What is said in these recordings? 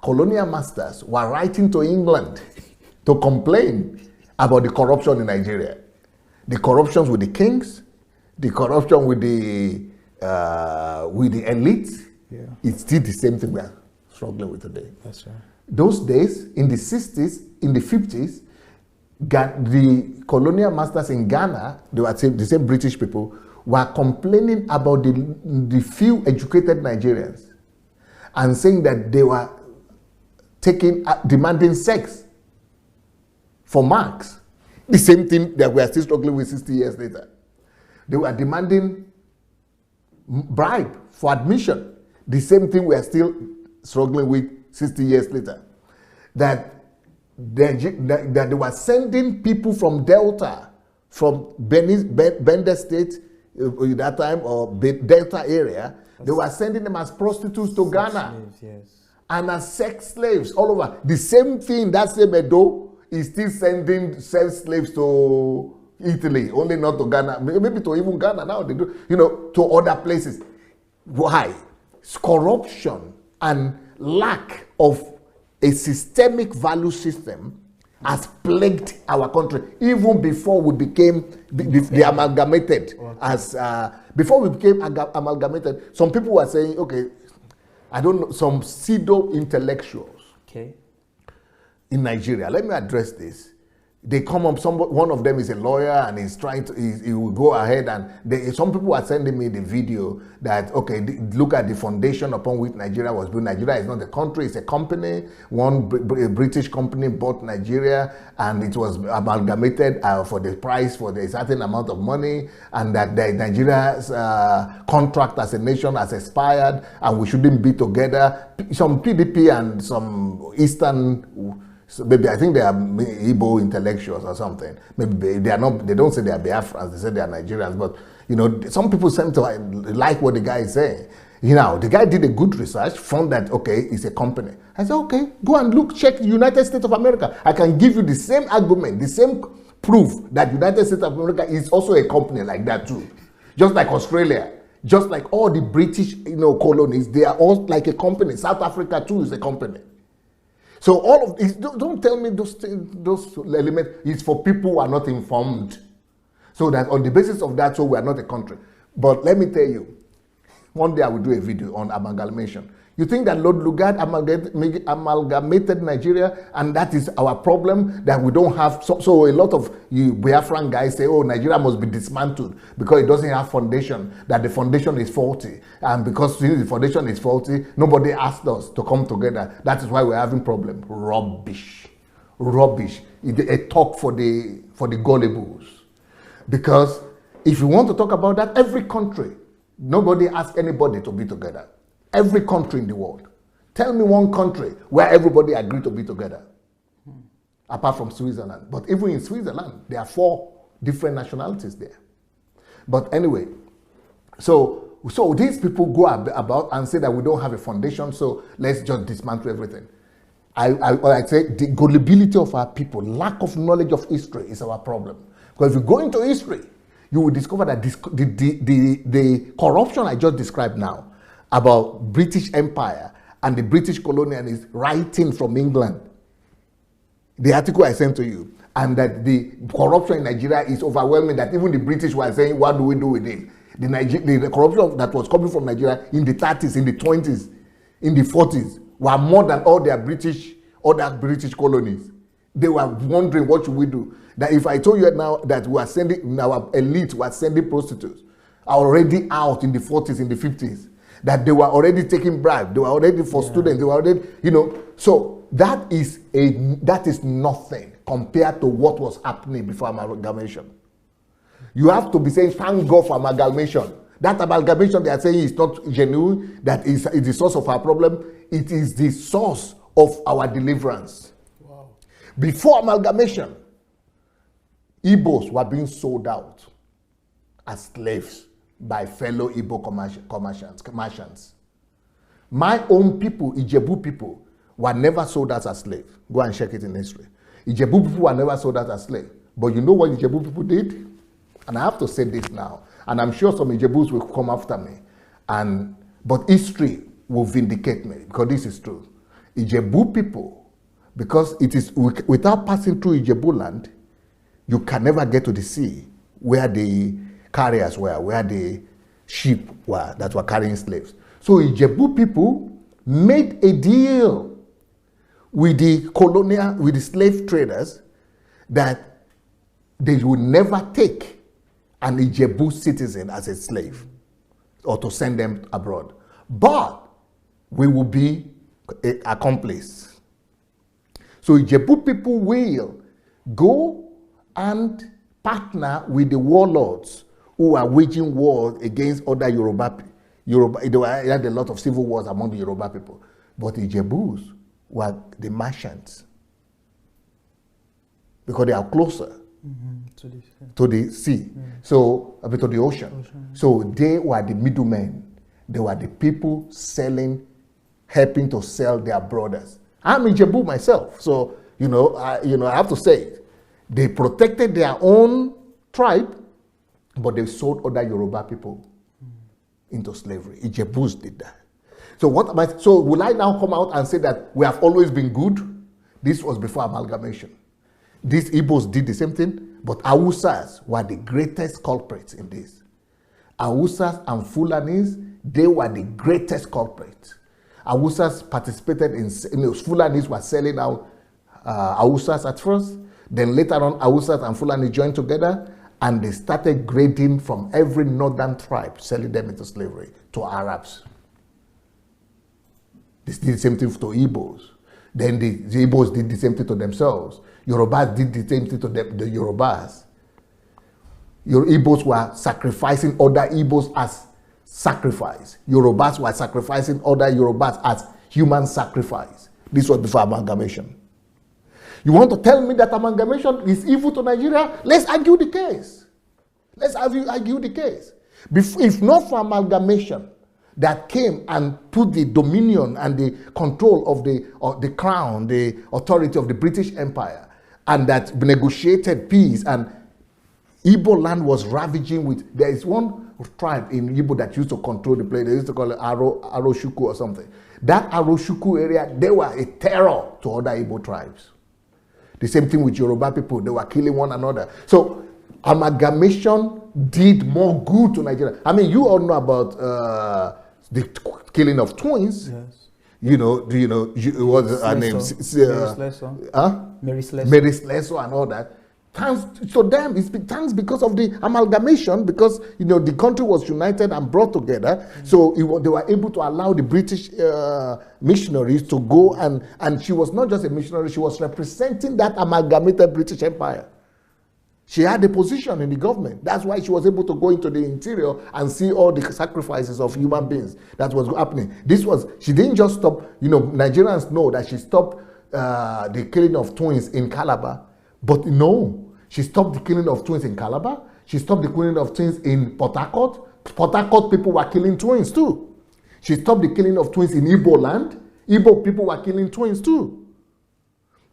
colonial masters were writing to England to complain about the corruption in Nigeria. The corruptions with the kings, the corruption with the elites. Yeah. It's still the same thing we are struggling with today. That's right. Those days, in the 60s, in the 50s, the colonial masters in Ghana, they were the same British people, were complaining about the few educated Nigerians and saying that they were demanding sex for marks. The same thing that we are still struggling with 60 years later. They were demanding bribe for admission. The same thing we are still struggling with 60 years later. That they were sending people from Delta, from Bender State at that time, or Delta area. They were sending them as prostitutes to Ghana. Slaves, yes. And as sex slaves all over. The same thing, that same Edo is still sending sex slaves to Italy, only not to Ghana, maybe to even Ghana now, they do, to other places. Why? It's corruption and lack of a systemic value system has plagued our country even before we became the amalgamated. Before we became amalgamated, some people were saying, okay, I don't know, some pseudo intellectuals in Nigeria. Let me address this. They come up, one of them is a lawyer and he's trying to, he will go ahead and some people are sending me the video that, okay, look at the foundation upon which Nigeria was built. Nigeria is not a country, it's a company. A British company bought Nigeria and it was amalgamated for the price for the certain amount of money, and that Nigeria's contract as a nation has expired and we shouldn't be together. Some PDP and some Eastern, so maybe I think they are Igbo intellectuals or something. Maybe they are not. They don't say they are Biafrans. They say they are Nigerians. But some people seem to like what the guy is saying. The guy did a good research, found that okay, it's a company. I said, okay, go and look, check the United States of America. I can give you the same argument, the same proof that United States of America is also a company like that too, just like Australia. Just like all the British, colonies, they are all like a company. South Africa too is a company. So all of this, don't tell me those elements. It's for people who are not informed. So that on the basis of that, so we are not a country. But let me tell you, one day I will do a video on amalgamation. You think that Lord Lugard amalgamated Nigeria and that is our problem, that we don't have, so a lot of you Biafran guys say, oh, Nigeria must be dismantled because it doesn't have foundation, that the foundation is faulty. And because the foundation is faulty, nobody asked us to come together. That is why we're having problem. Rubbish. Rubbish. A talk for the gullibles. Because if you want to talk about that, every country, nobody asked anybody to be together. Every country in the world. Tell me one country where everybody agreed to be together. Apart from Switzerland. But even in Switzerland, there are 4 different nationalities there. But anyway, so these people go about and say that we don't have a foundation, so let's just dismantle everything. I say the gullibility of our people, lack of knowledge of history is our problem. Because if you go into history, you will discover that the corruption I just described now about British Empire and the British colonialists writing from England, the article I sent to you, and that the corruption in Nigeria is overwhelming, that even the British were saying, what do we do with it? The corruption that was coming from Nigeria in the 30s, in the 20s, in the 40s, were more than all other British colonies. They were wondering, what should we do? That if I told you now that we are sending, our elite were sending prostitutes, are already out in the 40s, in the 50s, that they were already taking bribes, they were already for students, they were already, so that is nothing compared to what was happening before amalgamation. You have to be saying, thank God for amalgamation. That amalgamation they are saying is not genuine, that is the source of our problem. It is the source of our deliverance. Wow. Before amalgamation, Igbos were being sold out as slaves by fellow Igbo commerciants. My own people, Ijebu people, were never sold out as slaves. Go and check it in history. Ijebu people were never sold out as slaves. But you know what Ijebu people did? And I have to say this now, and I'm sure some Ijebus will come after me, but history will vindicate me, because this is true. Ijebu people, because it is without passing through Ijebu land, you can never get to the sea where the carriers were, where the ship were that were carrying slaves. So Ijebu people made a deal with the slave traders that they would never take an Ijebu citizen as a slave or to send them abroad. But we will be accomplice. So Ijebu people will go and partner with the warlords who are waging war against other Yoruba. They had a lot of civil wars among the Yoruba people. But the Ijebus were the merchants because they are closer to the sea, so to the ocean. So they were the middlemen. They were the people helping to sell their brothers. I'm Ijebu myself, so I have to say it. They protected their own tribe, but they sold other Yoruba people into slavery. Ijebus did that. So will I now come out and say that we have always been good? This was before amalgamation. These Igbos did the same thing, but Hausas were the greatest culprits in this. Hausas and Fulanis, they were the greatest culprits. Hausas participated in Fulanis were selling out Hausas at first. Then later on, Hausas and Fulani joined together and they started grading from every northern tribe, selling them into slavery to Arabs. They did the same thing to Igbos. Then the Igbos did the same thing to themselves. Yorubas did the same thing to the Yorubas. Your Igbos were sacrificing other Igbos as sacrifice. Yorubas were sacrificing other Yorubas as human sacrifice. This was before amalgamation. You want to tell me that amalgamation is evil to Nigeria? Let's argue the case. Let's argue the case. If not for amalgamation that came and put the dominion and the control of the crown, the authority of the British Empire, and that negotiated peace, and Igbo land was ravaging with, there is one tribe in Igbo that used to control the place. They used to call it Aroshuku or something. That Aroshuku area, they were a terror to other Igbo tribes. The same thing with Yoruba people. They were killing one another. So amalgamation did more good to Nigeria. I mean, you all know about the killing of twins. Yes. What her name? Mary Slessor and all that. Thanks to them, thanks because of the amalgamation, because the country was united and brought together. So they were able to allow the British missionaries to go, and she was not just a missionary, she was representing that amalgamated British Empire. She had a position in the government. That's why she was able to go into the interior and see all the sacrifices of human beings that was happening. She didn't just stop, Nigerians know that she stopped the killing of twins in Calabar, but no. She stopped the killing of twins in Calabar. She stopped the killing of twins in Port Harcourt. Port Harcourt people were killing twins too. She stopped the killing of twins in Igbo land. Igbo people were killing twins too.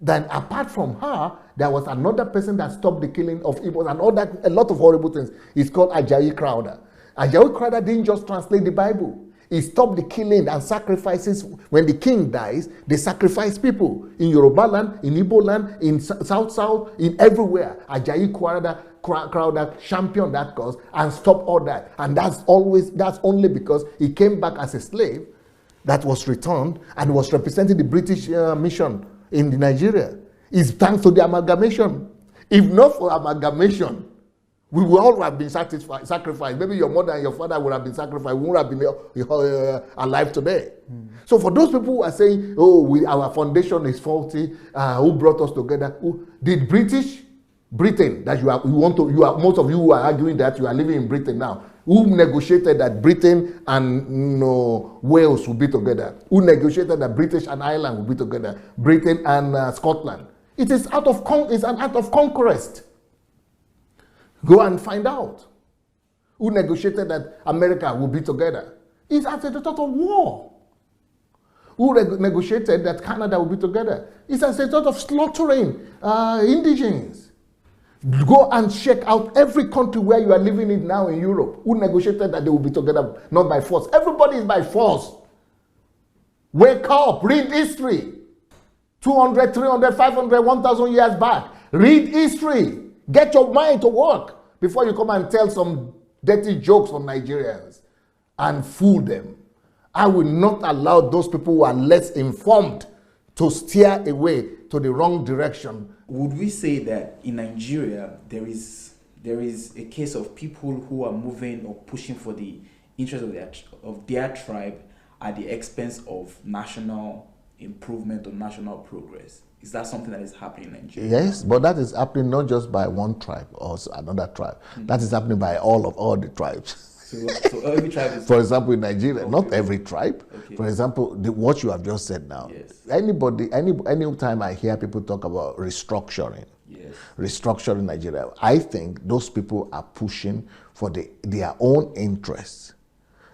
Then apart from her, there was another person that stopped the killing of Igbos and a lot of horrible things. It's called Ajayi Crowther. Ajayi Crowther didn't just translate the Bible. He stopped the killing and sacrifices. When the king dies, they sacrifice people in Yoruba land, in Igbo land, in South, in everywhere. Ajayi Crowther championed that cause and stopped all that. And that's only because he came back as a slave that was returned and was representing the British mission in Nigeria. It's thanks to the amalgamation. If not for amalgamation, we would all have been sacrificed. Maybe your mother and your father would have been sacrificed. We wouldn't have been alive today. So for those people who are saying, our foundation is faulty, who brought us together? Did Britain, that most of you who are arguing that you are living in Britain now, who negotiated that Britain and Wales will be together? Who negotiated that British and Ireland will be together? Britain and Scotland. It's an act of conquest. Go and find out. Who negotiated that America will be together? It's as a result of war. Who negotiated that Canada will be together? It's as a result of slaughtering indigenes. Go and check out every country where you are living in now in Europe. Who negotiated that they will be together, not by force? Everybody is by force. Wake up, read history. 200, 300, 500, 1,000 years back. Read history. Get your mind to work before you come and tell some dirty jokes on Nigerians and fool them. I will not allow those people who are less informed to steer away to the wrong direction. Would we say that in Nigeria there is a case of people who are moving or pushing for the interest of their tribe at the expense of national improvement or national progress? Is that something that is happening in Nigeria? Yes, but that is happening not just by one tribe or another tribe. That is happening by all the tribes. So every tribe is... For example, in Nigeria, okay. Not every tribe. Okay. For example, what you have just said now. Yes. Any time I hear people talk about restructuring, yes. Restructuring Nigeria, I think those people are pushing for their own interests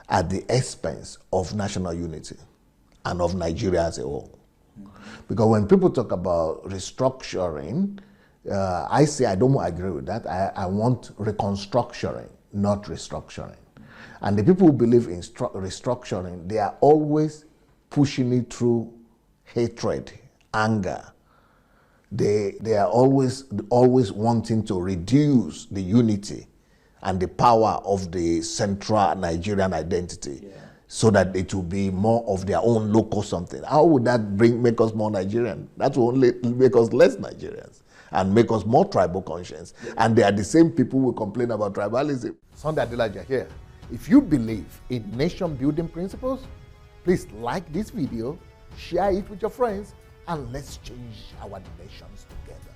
at the expense of national unity and of Nigeria as a whole. Because when people talk about restructuring, I say I don't agree with that. I want reconstructuring, not restructuring. And the people who believe in restructuring, they are always pushing it through hatred, anger. They are always wanting to reduce the unity and the power of the central Nigerian identity. Yeah. So that it will be more of their own local something. How would that make us more Nigerian? That will only make us less Nigerians and make us more tribal conscious. Yeah. And they are the same people who complain about tribalism. Sunday Adelaja here. If you believe in nation building principles, please like this video, share it with your friends, and let's change our nations together.